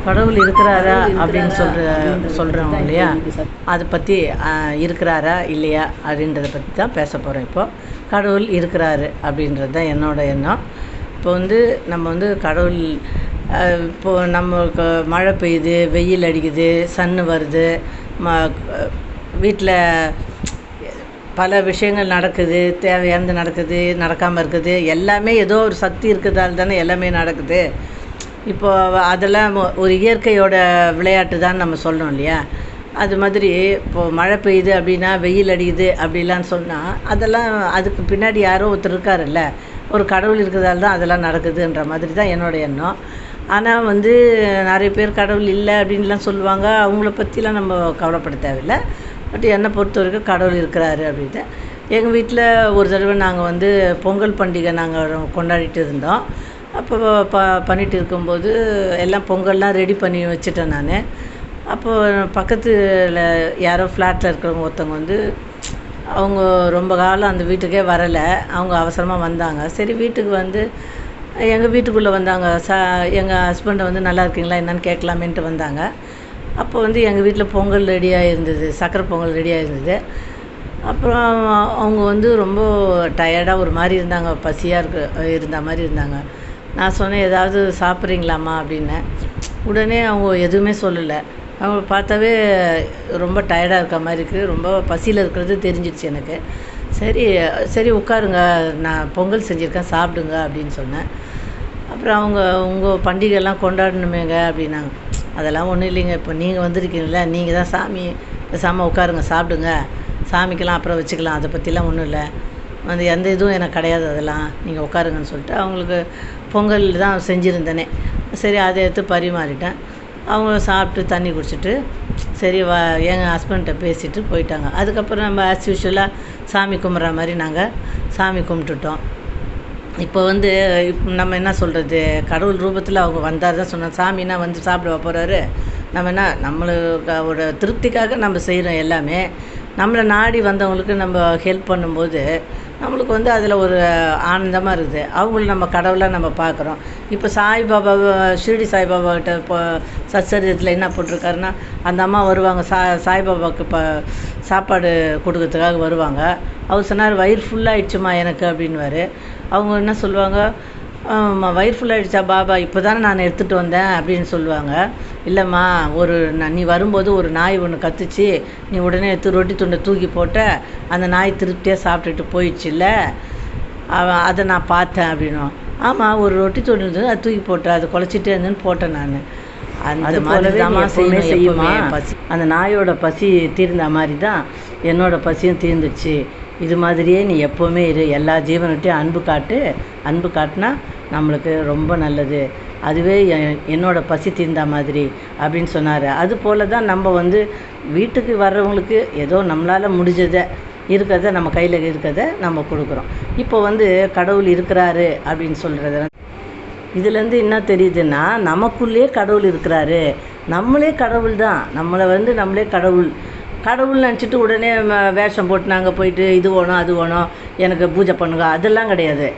கடவுள் இருக்கிறாரா அப்படின்னு சொல்கிறோம் இல்லையா, அதை பற்றி இருக்கிறாரா இல்லையா அப்படின்றத பற்றி தான் பேச போகிறோம். இப்போது கடவுள் இருக்கிறாரு அப்படின்றது தான் என்னோடய எண்ணம். இப்போ வந்து நம்ம வந்து கடவுள் இப்போது நம்மளுக்கு மழை பெய்யுது, வெயில் அடிக்குது, சன்னு வருது, வீட்டில் பல விஷயங்கள் நடக்குது, தேவையானது நடக்குது, நடக்காமல் இருக்குது, எல்லாமே ஏதோ ஒரு சக்தி இருக்கிறதால தானே எல்லாமே நடக்குது. இப்போது அதெல்லாம் ஒரு இயற்கையோட விளையாட்டு தான் நம்ம சொல்லணும் இல்லையா. அது மாதிரி இப்போது மழை பெய்யுது அப்படின்னா, வெயில் அடிக்குது அப்படிலாம் சொன்னால் அதெல்லாம் அதுக்கு பின்னாடி யாரோ ஒருத்தர் இருக்காருல்ல, ஒரு கடவுள் இருக்கிறதால தான் அதெல்லாம் நடக்குதுன்ற மாதிரி தான் என்னோடய எண்ணம். ஆனால் வந்து நிறைய பேர் கடவுள் இல்லை அப்படின்லாம் சொல்லுவாங்க. அவங்கள பற்றிலாம் நம்ம கவலைப்பட தேவையில்லை. பட் என்னை பொறுத்த வரைக்கும் கடவுள் இருக்கிறாரு அப்படின்ட்டு. எங்கள் வீட்டில் ஒரு தடவை நாங்கள் வந்து பொங்கல் பண்டிகை நாங்கள் கொண்டாடிட்டு இருந்தோம். அப்போ பண்ணிகிட்டு இருக்கும்போது எல்லாம் பொங்கல்லாம் ரெடி பண்ணி வச்சுட்டேன் நான். அப்போது பக்கத்தில் யாரோ ஃப்ளாட்டில் இருக்கிறவங்க ஒருத்தவங்க வந்து அவங்க ரொம்ப காலம் அந்த வீட்டுக்கே வரலை. அவங்க அவசரமாக வந்தாங்க. சரி வீட்டுக்கு வந்து எங்கள் வீட்டுக்குள்ளே வந்தாங்க. எங்கள் ஹஸ்பண்டை வந்து நல்லா இருக்கீங்களா என்னன்னு கேட்கலாமேன்ட்டு வந்தாங்க. அப்போ வந்து எங்கள் வீட்டில் பொங்கல் ரெடியாக இருந்தது, சக்கரை பொங்கல் ரெடியாக இருந்தது. அப்புறம் அவங்க வந்து ரொம்ப டயர்டாக ஒரு மாதிரி இருந்தாங்க, பசியாக இருந்த மாதிரி இருந்தாங்க. நான் சொன்னேன், ஏதாவது சாப்பிட்றீங்களாம்மா அப்படின்னேன். உடனே அவங்க எதுவுமே சொல்லலை. அவங்க பார்த்தாவே ரொம்ப டயர்டாக இருக்க மாதிரி இருக்குது, ரொம்ப பசியில் இருக்கிறது தெரிஞ்சிடுச்சு எனக்கு. சரி உட்காருங்க, நான் பொங்கல் செஞ்சுருக்கேன் சாப்பிடுங்க அப்படின்னு சொன்னேன். அப்புறம் அவங்க உங்கள் பண்டிகைலாம் கொண்டாடணுமேங்க அப்படின்னாங்க. அதெல்லாம் ஒன்றும் இல்லைங்க, இப்போ நீங்கள் வந்திருக்கீங்களா, நீங்கள் தான் சாமி, பேசாமல் உட்காருங்க சாப்பிடுங்க, சாமிக்கெல்லாம் அப்புறம் வச்சுக்கலாம், அதை பற்றிலாம் ஒன்றும் இல்லை, அந்த எந்த இதுவும் எனக்கு கிடையாது, அதெல்லாம் நீங்கள் உட்காருங்கன்னு சொல்லிட்டு அவங்களுக்கு பொங்கல் தான் செஞ்சுருந்தேனே. சரி அதை எடுத்து பரிமாறிட்டேன். அவங்க சாப்பிட்டு தண்ணி குடிச்சிட்டு சரி எங்கள் ஹஸ்பண்ட்டை பேசிட்டு போயிட்டாங்க. அதுக்கப்புறம் நம்ம ஆஸ் யூஷுவலாக சாமி கும்பிட்ற மாதிரி நாங்கள் சாமி கும்பிட்டுட்டோம். இப்போ வந்து நம்ம என்ன சொல்கிறது, கடவுள் ரூபத்தில் அவங்க வந்தார் தான் சொன்னோம். சாமின்னா வந்து சாப்பிட போகிறாரு, நம்ம என்ன நம்மளோட திருப்திக்காக நம்ம செய்கிறோம் எல்லாமே. நம்மளை நாடி வந்தவங்களுக்கு நம்ம ஹெல்ப் பண்ணும்போது நம்மளுக்கு வந்து அதில் ஒரு ஆனந்தமாக இருக்குது. அவங்கள நம்ம கடவுளாக நம்ம பார்க்குறோம். இப்போ சாய்பாபா, ஷிரடி சாய்பாபாக்கிட்ட இப்போ சச்சரிதத்தில் என்ன போட்டிருக்காருன்னா, அந்த அம்மா வருவாங்க சாய்பாபாவுக்கு சாப்பாடு கொடுக்கறதுக்காக வருவாங்க. அவர் சொன்னார், வயிறு ஃபுல்லாகிடுச்சுமா எனக்கு அப்படின்வார். அவங்க என்ன சொல்லுவாங்க, வயிறு ஃபுல்லாகிடுச்சா பாபா, இப்போ தானே நான் எடுத்துகிட்டு வந்தேன் அப்படின்னு சொல்லுவாங்க. இல்லைம்மா, நீ வரும்போது ஒரு நாய் ஒன்று கத்துச்சு, நீ உடனே எடுத்து ரொட்டி துண்டை தூக்கி போட்ட, அந்த நாய் திருப்தியாக சாப்பிட்டுட்டு போயிடுச்சுல்ல, அதை நான் பார்த்தேன் அப்படின்னும். ஆமாம், ஒரு ரொட்டி துண்டு இருந்தது, அது தூக்கி போட்டேன், அது குலைச்சிட்டே இருந்ததுன்னு போட்டேன் நான். அந்த மாதிரி தான் செய்யுமா, பசி அந்த நாயோட பசி தீர்ந்த மாதிரி தான் என்னோடய பசியும் தீர்ந்துச்சு. இது மாதிரியே நீ எப்போவுமே இரு, எல்லா ஜீவன்கிட்டையும் அன்பு காட்டினா நம்மளுக்கு ரொம்ப நல்லது, அதுவே என்னோடய பசி தீர்ந்த மாதிரி அப்படின்னு சொன்னார். அதுபோல் தான் நம்ம வந்து வீட்டுக்கு வர்றவங்களுக்கு ஏதோ நம்மளால் முடிஞ்சதை இருக்கிறத, நம்ம கையில் இருக்கிறத நம்ம கொடுக்குறோம். இப்போ வந்து கடவுள் இருக்கிறாரு அப்படின்னு சொல்கிறது, இதுலேருந்து என்ன தெரியுதுன்னா, நமக்குள்ளேயே கடவுள் இருக்கிறாரு, நம்மளே கடவுள் தான், நம்மளே கடவுள் நினச்சிட்டு உடனே வேஷம் போட்டு நாங்கள் போயிட்டு இது வேணும் அது வேணும் எனக்கு பூஜை பண்ணுங்க, அதெல்லாம் கிடையாது.